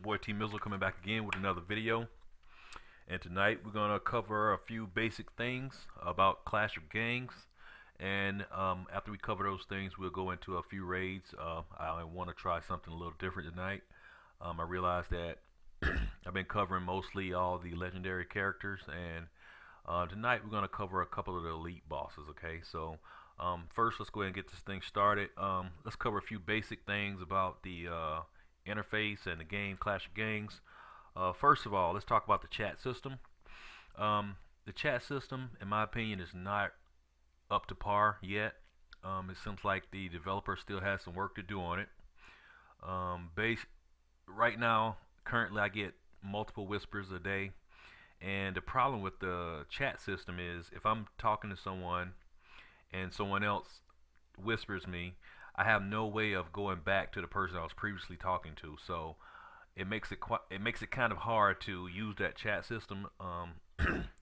boy T Mizzle coming back again with another video. And tonight we're gonna cover a few basic things about Clash of Gangs. And after we cover those things, we'll go into a few raids. I want to try something a little different tonight. I realized that I've been covering mostly all the legendary characters, and tonight we're gonna cover a couple of the elite bosses. Okay, so first let's go ahead and get this thing started. Let's cover a few basic things about the interface and the game Clash of Gangs. First of all, let's talk about the chat system. The chat system, in my opinion, is not up to par yet. It seems like the developer still has some work to do on it. Right now, currently, I get multiple whispers a day, and the problem with the chat system is if I'm talking to someone and someone else whispers me, I have no way of going back to the person I was previously talking to. So it makes it kind of hard to use that chat system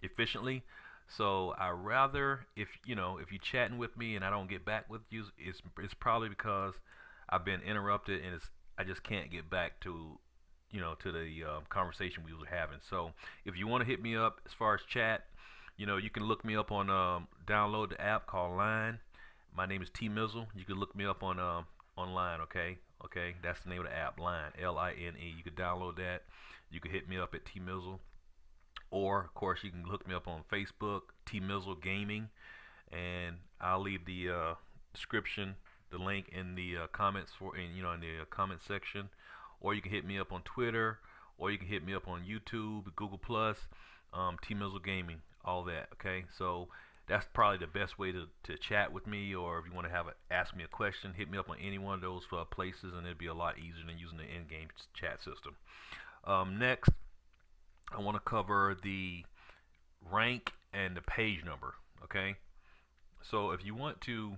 efficiently. So I rather, if you're chatting with me and I don't get back with you, it's probably because I've been interrupted and I just can't get back to to the conversation we were having. So if you want to hit me up as far as chat, you can look me up on download the app called Line. My name is T Mizzle. You can look me up on online. Okay, that's the name of the app, Line, Line. You can download that. You can hit me up at T Mizzle, or of course you can look me up on Facebook, T Mizzle Gaming, and I'll leave the description, the link in the comments in the comment section, or you can hit me up on Twitter, or you can hit me up on YouTube, Google Plus, T Mizzle Gaming, all that. Okay, so that's probably the best way to chat with me, or if you want to ask me a question, hit me up on any one of those places, and it'd be a lot easier than using the in-game chat system. Next, I want to cover the rank and the page number. Okay, so if you want to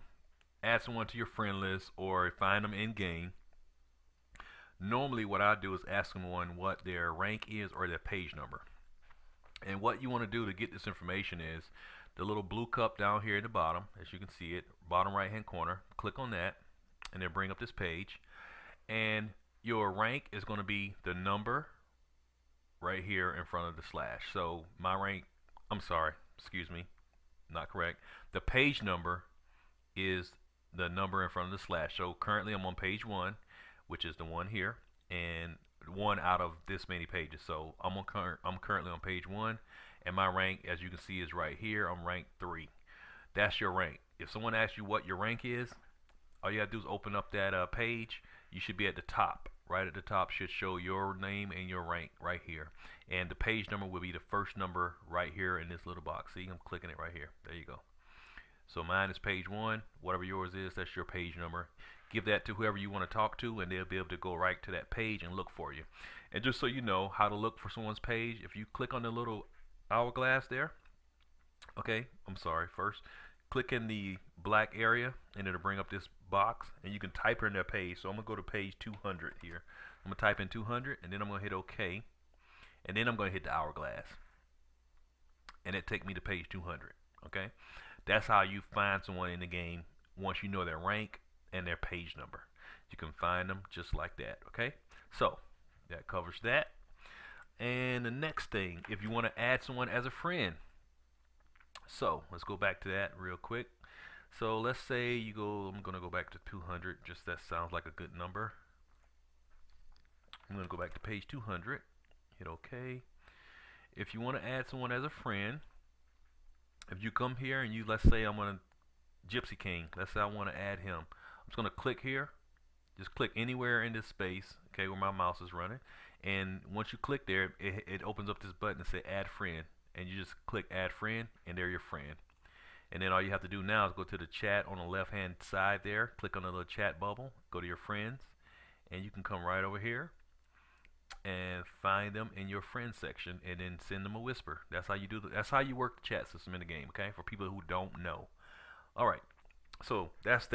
add someone to your friend list or find them in game, normally what I do is ask someone what their rank is or their page number. And what you want to do to get this information is the little blue cup down here at the bottom, as you can see it, bottom right hand corner. Click on that and then bring up this page, and your rank is going to be the number right here in front of the slash. So my rank, excuse me, not correct. The page number is the number in front of the slash. So currently I'm on page 1, which is the one here, and one out of this many pages. So I'm currently on page 1, and my rank, as you can see, is right here. I'm rank 3. That's your rank. If someone asks you what your rank is, all you have to do is open up that page. You should be at the top. Right at the top should show your name and your rank right here, and the page number will be the first number right here in this little box. See, I'm clicking it right here. There you go. So mine is page 1. Whatever yours is, that's your page number. Give that to whoever you want to talk to, and they'll be able to go right to that page and look for you. And just so you know how to look for someone's page, if you click on the little hourglass there, first click in the black area and it'll bring up this box, and you can type in their page. So I'm gonna go to page 200 here. I'm gonna type in 200, and then I'm gonna hit OK, and then I'm gonna hit the hourglass, and it take me to page 200. Okay, that's how you find someone in the game once you know their rank and their page number. You can find them just like that. Okay, so that covers that. And the next thing, if you want to add someone as a friend, so let's go back to that real quick. So let's say you go, I'm going to go back to 200, just that sounds like a good number. I'm going to go back to page 200, hit OK. If you want to add someone as a friend, if you come here and let's say I'm on Gypsy King, let's say I want to add him. I'm just going to click here, just click anywhere in this space, okay, where my mouse is running. And once you click there, it opens up this button that says add friend, and you just click add friend, and they're your friend. And then all you have to do now is go to the chat on the left hand side there, click on the little chat bubble, go to your friends, and you can come right over here and find them in your friends section, and then send them a whisper. That's how you do that's how you work the chat system in the game, okay, for people who don't know. Alright, so that's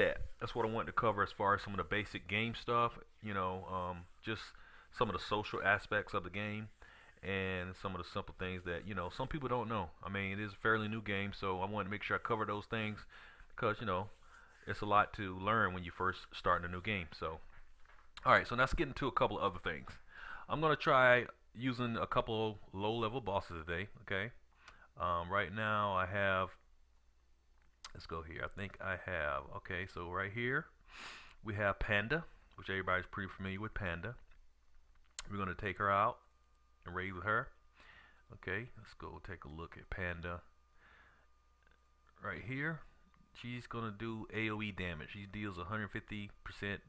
what I wanted to cover as far as some of the basic game stuff, just some of the social aspects of the game, and some of the simple things that some people don't know. I mean, it is a fairly new game, so I wanted to make sure I cover those things, because it's a lot to learn when you first start a new game. So alright, so let's get into a couple of other things. I'm gonna try using a couple low-level bosses today. Okay. Right now I have. Let's go here. I think I have. Okay, so right here we have Panda, which everybody's pretty familiar with Panda. We're gonna take her out and raid with her. Okay, let's go take a look at Panda right here. She's gonna do AoE damage. She deals 150%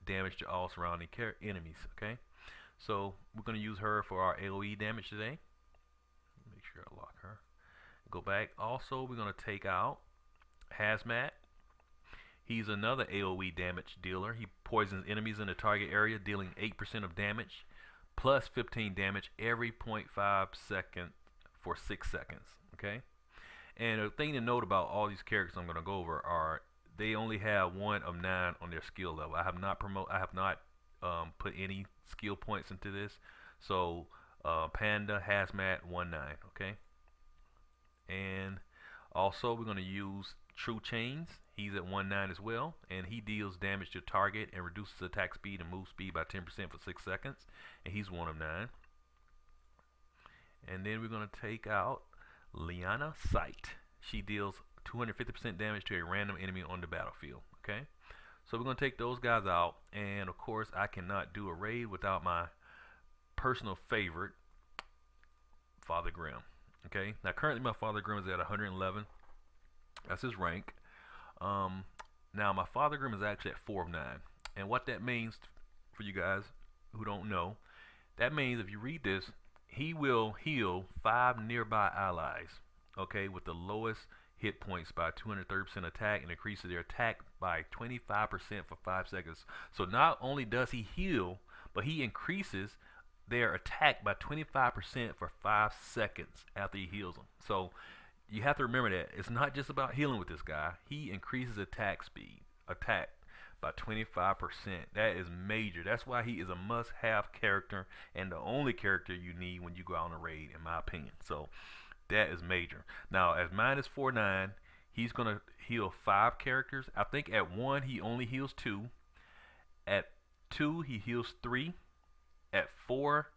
damage to all surrounding enemies. Okay, so we're gonna use her for our AoE damage today. Make sure I lock her. Go back. Also, we're gonna take out Hazmat. He's another AoE damage dealer. He poisons enemies in the target area, dealing 8% of damage, plus 15 damage every 0.5 second for 6 seconds. Okay. And a thing to note about all these characters I'm going to go over are they only have 1 of 9 on their skill level. I have not put any skill points into this. So Panda, Hazmat, 1-9. Okay. And also we're going to use True Chainz. He's at 1-9 as well, and he deals damage to target and reduces attack speed and move speed by 10% for 6 seconds. And he's 1 of 9. And then we're going to take out Liana Sight. She deals 250% damage to a random enemy on the battlefield. Okay, so we're going to take those guys out, and of course I cannot do a raid without my personal favorite, Father Grimm. Okay, now currently my Father Grimm is at 111. That's his rank. Now my Father Grimm is actually at 4 of 9, and what that means for you guys who don't know, that means if you read this, he will heal 5 nearby allies, okay, with the lowest hit points by 230% attack, and increases their attack by 25% for 5 seconds. So not only does he heal, but he increases their attack by 25% for 5 seconds after he heals them. So you have to remember that it's not just about healing with this guy. He increases attack by 25%. That is major. That's why he is a must-have character and the only character you need when you go out on a raid, in my opinion. So that is major. Now, as mine is 4-9, he's gonna heal 5 characters. I think at 1 he only heals 2. At 2 he heals 3. At 4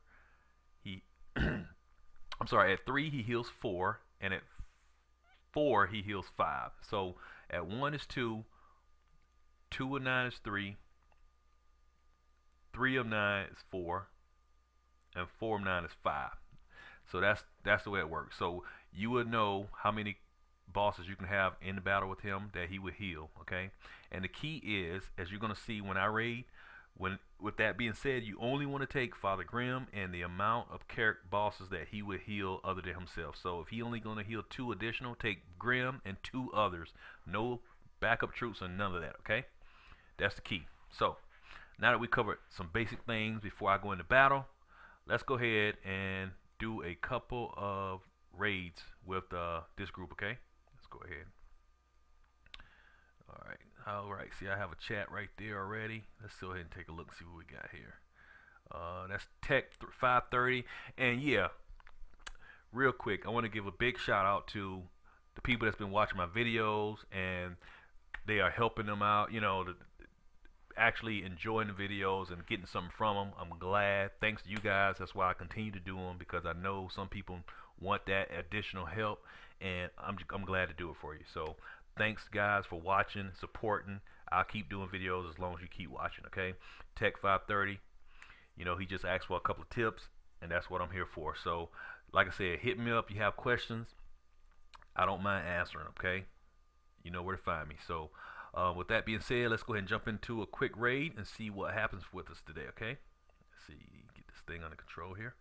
he I'm sorry, at 3 he heals 4, and at 4 he heals 5. So at 1 is 2, 2 of 9 is 3, 3 of 9 is 4, and 4 of 9 is 5. So that's the way it works. So you would know how many bosses you can have in the battle with him that he would heal. Okay, and the key is, as you're gonna see when I raid, with that being said, you only want to take Father Grimm and the amount of bosses that he would heal other than himself. So if he only going to heal 2 additional, take Grimm and 2 others. No backup troops or none of that. Okay, that's the key. So now that we covered some basic things before I go into battle, let's go ahead and do a couple of raids with this group. Okay, let's go ahead. All right, see I have a chat right there already. Let's go ahead and take a look and see what we got here. That's Tech 530. And yeah, real quick, I want to give a big shout out to the people that's been watching my videos, and they are helping them out, you know, actually enjoying the videos and getting something from them. I'm glad. Thanks to you guys. That's why I continue to do them, because I know some people want that additional help, and I'm glad to do it for you. So thanks guys for watching, supporting. I'll keep doing videos as long as you keep watching. Okay, Tech 530, you know, he just asked for a couple of tips, and that's what I'm here for. So like I said, hit me up if you have questions. I don't mind answering. Okay, you know where to find me. So with that being said, let's go ahead and jump into a quick raid and see what happens with us today. Okay, let's see, get this thing under control here.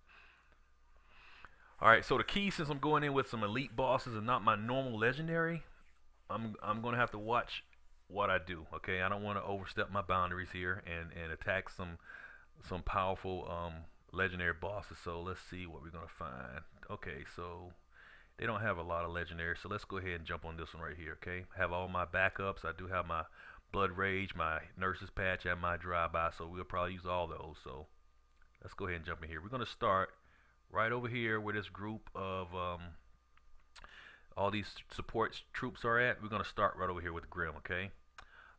Alright, so the key, since I'm going in with some elite bosses and not my normal legendary, I'm gonna have to watch what I do. Okay, I don't want to overstep my boundaries here and attack some powerful legendary bosses. So let's see what we're gonna find. Okay, so they don't have a lot of legendary, so let's go ahead and jump on this one right here. Okay, have all my backups. I do have my Blood Rage, my Nurse's Patch, and my Drive-By, so we'll probably use all those. So let's go ahead and jump in here. We're gonna start right over here where this group of all these support troops are at. We're gonna start right over here with Grimm. Okay,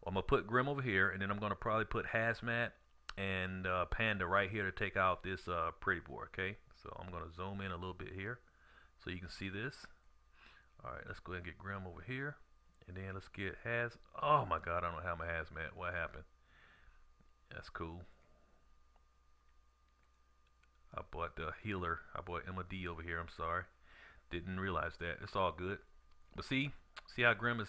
well, I'm gonna put Grimm over here, and then I'm gonna probably put Hazmat and Panda right here to take out this pretty boy. Okay, so I'm gonna zoom in a little bit here so you can see this. All right, let's go ahead and get Grimm over here, and then let's get Oh my God, I don't have my Hazmat. What happened? That's cool. I bought the healer. I bought Emma D over here. I'm sorry. Didn't realize that. It's all good. But see how Grimm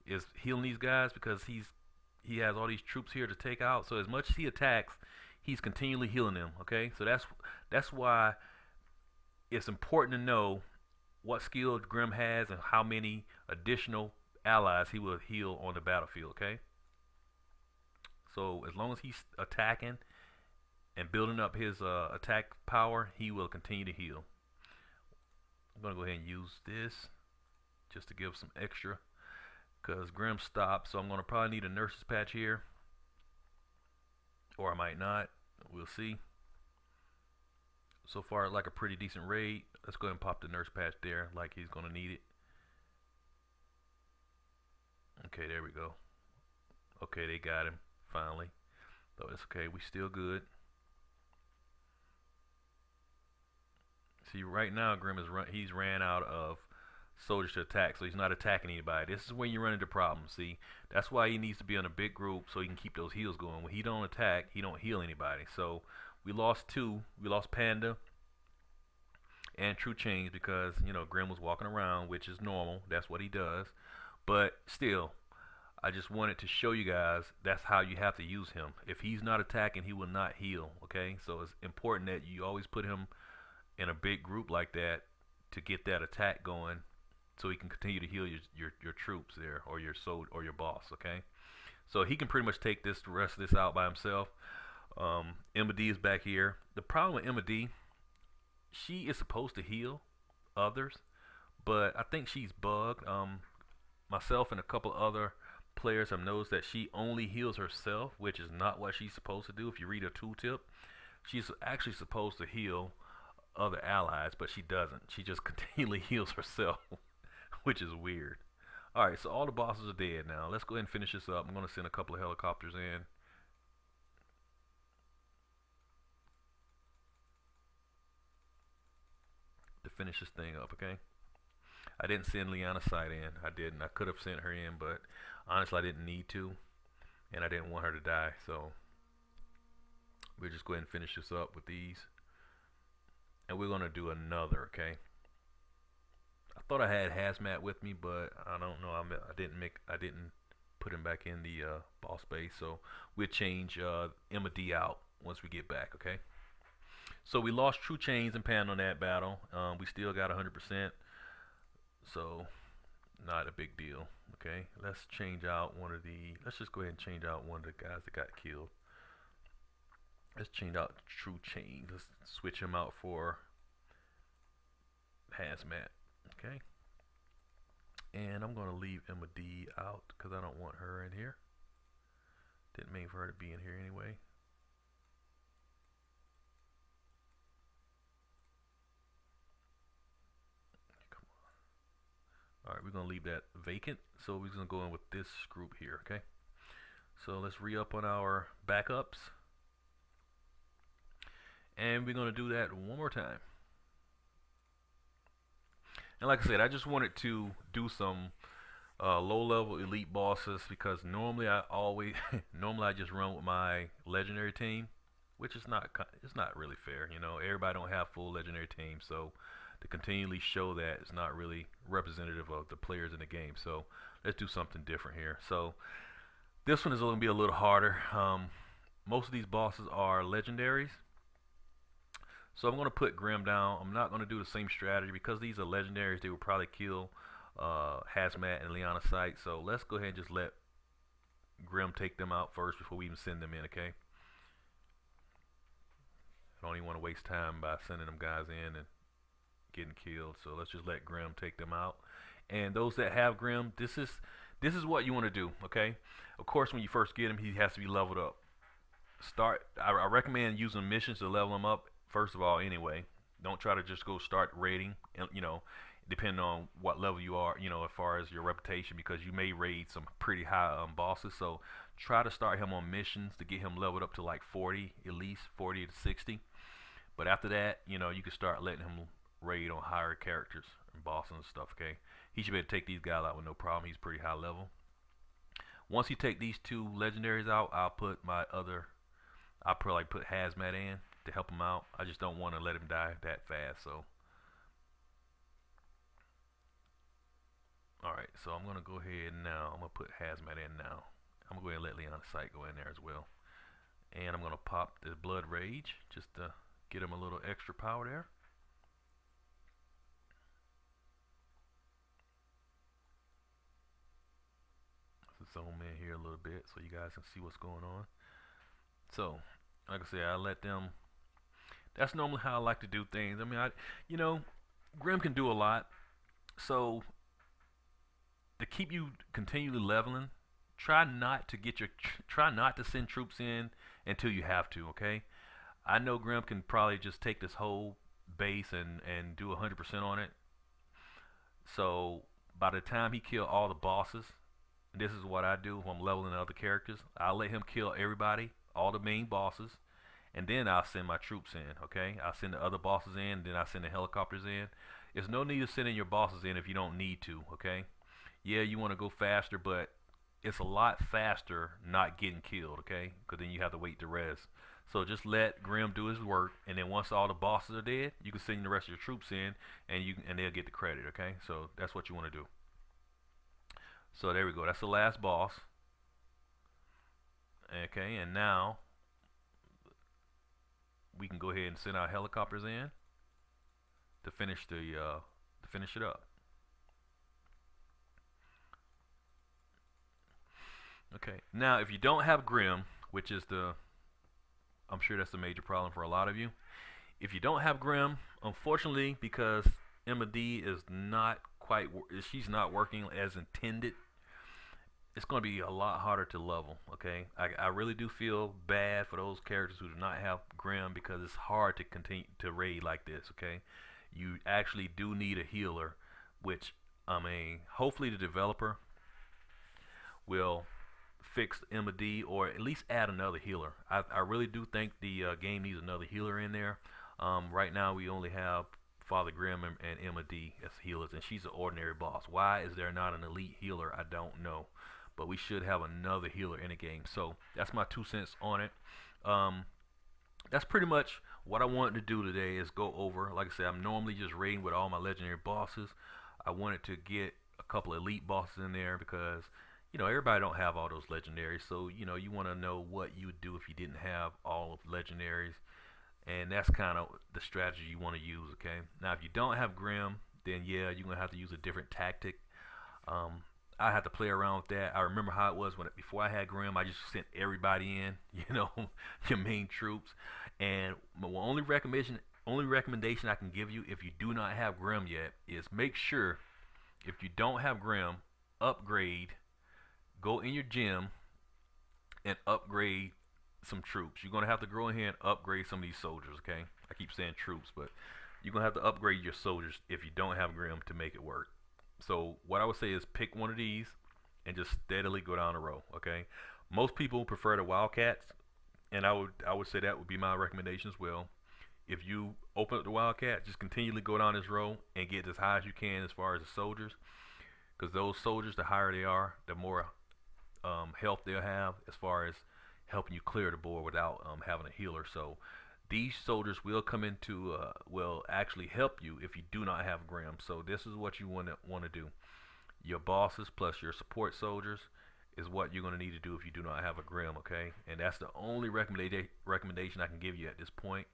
is healing these guys because he has all these troops here to take out. So as much as he attacks, he's continually healing them. Okay, so that's why it's important to know what skill Grimm has and how many additional allies he will heal on the battlefield. Okay, so as long as he's attacking and building up his attack power, he will continue to heal. I'm gonna go ahead and use this just to give some extra because Grimm stopped, so I'm gonna probably need a nurse's patch here, or I might not. We'll see. So far, like a pretty decent raid. Let's go ahead and pop the nurse patch there, like he's gonna need it. Okay, there we go. Okay, they got him finally. So it's okay. We still good. See, right now Grimm he's ran out of soldiers to attack, so he's not attacking anybody. This is when you run into problems. See, that's why he needs to be in a big group so he can keep those heals going. When he don't attack, he don't heal anybody. So we lost two. We lost Panda and True Chainz because Grimm was walking around, which is normal. That's what he does. But still, I just wanted to show you guys that's how you have to use him. If he's not attacking, he will not heal. Okay, so it's important that you always put him in a big group like that to get that attack going, so he can continue to heal your troops there, or your boss. Okay, so he can pretty much take the rest of this out by himself. Emma D is back here. The problem with Emma D, she is supposed to heal others, but I think she's bugged. Myself and a couple other players have noticed that she only heals herself, which is not what she's supposed to do. If you read her tooltip, she's actually supposed to heal other allies, but she doesn't. She just continually heals herself, which is weird. Alright, so all the bosses are dead now. Let's go ahead and finish this up. I'm going to send a couple of helicopters in. To finish this thing up, okay? I didn't send Liana Sight in. I didn't. I could have sent her in, but honestly I didn't need to, and I didn't want her to die, so we'll just go ahead and finish this up with these. And we're gonna do another, okay? I thought I had Hazmat with me, but I don't know. I didn't put him back in the boss base, so we'll change Emma D out once we get back, okay? So we lost True Chainz and Panda on that battle. We still got 100%, so not a big deal, okay? Let's change out let's just go ahead and change out one of the guys that got killed. Let's change out True Chainz. Let's switch him out for Hazmat. Okay. And I'm going to leave Emma D out because I don't want her in here. Didn't mean for her to be in here anyway. Come on. Alright, we're going to leave that vacant. So we're going to go in with this group here. Okay. So let's re-up on our backups. And we're going to do that one more time. And like I said, I just wanted to do some low-level elite bosses because normally I just run with my legendary team, which is it's not really fair. Everybody don't have full legendary teams, so to continually show that it's not really representative of the players in the game. So let's do something different here. So this one is going to be a little harder. Most of these bosses are legendaries. So I'm going to put Grimm down. I'm not going to do the same strategy because these are legendaries. They will probably kill Hazmat and Liana Sight. So let's go ahead and just let Grimm take them out first before we even send them in, okay? I don't even want to waste time by sending them guys in and getting killed. So let's just let Grimm take them out. And those that have Grimm, this is what you want to do, okay? Of course, when you first get him, he has to be leveled up. I recommend using missions to level him up. First of all, anyway, don't try to just go start raiding. depending on what level you are, as far as your reputation, because you may raid some pretty high bosses. So try to start him on missions to get him leveled up to like 40, at least 40 to 60. But after that, you can start letting him raid on higher characters and bosses and stuff. Okay, he should be able to take these guys out with no problem. He's pretty high level. Once you take these two legendaries out, I'll probably like put Hazmat in to help him out. I just don't want to let him die that fast. So, all right. So I'm gonna go ahead now. I'm gonna put Hazmat in now. I'm gonna go ahead and let Liana Sight go in there as well. And I'm gonna pop the Blood Rage just to get him a little extra power there. Let's zoom in here a little bit so you guys can see what's going on. So, like I said, I let them. That's normally how I like to do things. I mean, Grimm can do a lot. So to keep you continually leveling, try not to send troops in until you have to. Okay. I know Grimm can probably just take this whole base and do 100% on it. So by the time he kill all the bosses, this is what I do when I'm leveling other characters. I let him kill everybody, all the main bosses, and then I'll send my troops in. Okay, I'll send the other bosses in, then I send the helicopters in. There's no need of sending your bosses in if you don't need to. Okay, yeah, you want to go faster, but it's a lot faster not getting killed. Okay, because then you have to wait to rest. So just let Grimm do his work, and then once all the bosses are dead, you can send the rest of your troops in, and they'll get the credit. Okay, so that's what you want to do. So there we go. That's the last boss. Okay, and now we can go ahead and send our helicopters in to finish it up. Okay. Now, if you don't have Grimm, which is I'm sure that's the major problem for a lot of you. If you don't have Grimm, unfortunately, because Emma D is not she's not working as intended, it's going to be a lot harder to level. Okay, I really do feel bad for those characters who do not have Grimm, because it's hard to continue to raid like this. Okay, you actually do need a healer, which, I mean, hopefully the developer will fix Emma D, or at least add another healer. I really do think the game needs another healer in there. Right now we only have Father Grimm and Emma D as healers, and she's an ordinary boss. Why is there not an elite healer? I don't know, but we should have another healer in the game. So that's my 2 cents on it. That's pretty much what I wanted to do today, is go over, like I said, I'm normally just raiding with all my legendary bosses. I wanted to get a couple of elite bosses in there, because everybody don't have all those legendaries. So you want to know what you would do if you didn't have all of legendaries, and that's kind of the strategy you want to use. Okay, now if you don't have Grimm, then yeah, you're gonna have to use a different tactic. I had to play around with that. I remember how it was before I had Grimm. I just sent everybody in, your main troops. And my only recommendation I can give you, if you do not have Grimm yet, is make sure, if you don't have Grimm, upgrade. Go in your gym and upgrade some troops. You're gonna have to go in here and upgrade some of these soldiers. Okay, I keep saying troops, but you're gonna have to upgrade your soldiers if you don't have Grimm to make it work. So what I would say is pick one of these and just steadily go down the row. Okay, most people prefer the Wildcats, and I would say that would be my recommendation as well. If you open up the Wildcat, just continually go down this row and get as high as you can as far as the soldiers, because those soldiers, the higher they are, the more health they'll have as far as helping you clear the board without having a healer. So these soldiers will come into will actually help you if you do not have Grimm. So this is what you want to do. Your bosses plus your support soldiers is what you're going to need to do if you do not have a Grimm. Okay, and that's the only recommendation I can give you at this point,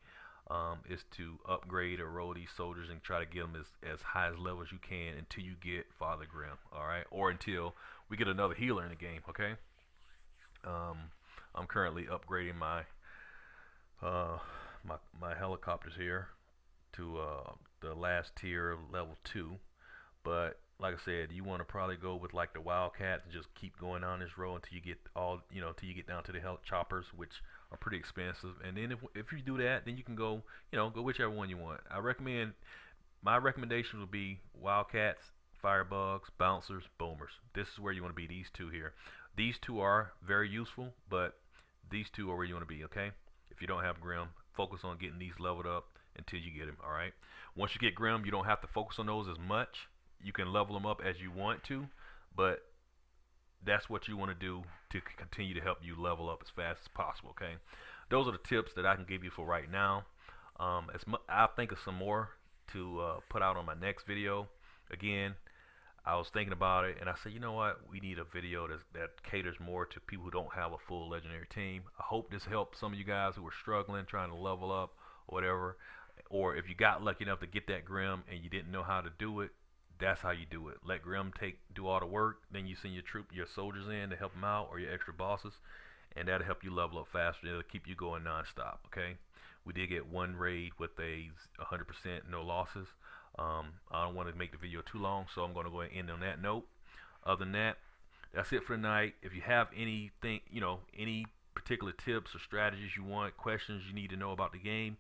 is to upgrade or roll these soldiers and try to get them as high as level as you can until you get Father Grimm. All right, or until we get another healer in the game. Okay, I'm currently upgrading my my helicopters here to the last tier of level 2. But like I said, you want to probably go with like the Wildcats and just keep going on this road until you get until you get down to the choppers, which are pretty expensive. And then if you do that, then you can go go whichever one you want. I recommend my recommendation would be wildcats, firebugs, bouncers, boomers. This is where you want to be. These two here. These two are very useful, but these two are where you want to be. Okay. If you don't have Grimm, focus on getting these leveled up until you get him. All right. Once you get Grimm, you don't have to focus on those as much. You can level them up as you want to, but that's what you want to do to continue to help you level up as fast as possible. Okay. Those are the tips that I can give you for right now. I'll think of some more to put out on my next video. Again, I was thinking about it, and I said, you know what? We need a video that caters more to people who don't have a full legendary team. I hope this helps some of you guys who are struggling, trying to level up, or whatever. Or if you got lucky enough to get that Grimm and you didn't know how to do it, that's how you do it. Let Grimm do all the work. Then you send your soldiers in to help them out, or your extra bosses, and that'll help you level up faster. It'll keep you going nonstop. Okay. We did get one raid with a 100% no losses. I don't want to make the video too long, so I'm going to go ahead and end on that note. Other than that, that's it for tonight. If you have anything, any particular tips or strategies you want, questions you need to know about the game,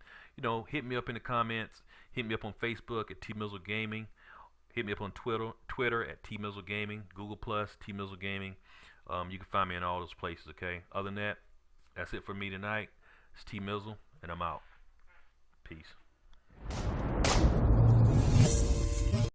hit me up in the comments. Hit me up on Facebook at T-Mizzle Gaming. Hit me up on Twitter at T-Mizzle Gaming, Google Plus, T-Mizzle Gaming. You can find me in all those places, okay? Other than that, that's it for me tonight. It's T-Mizzle, and I'm out. Peace.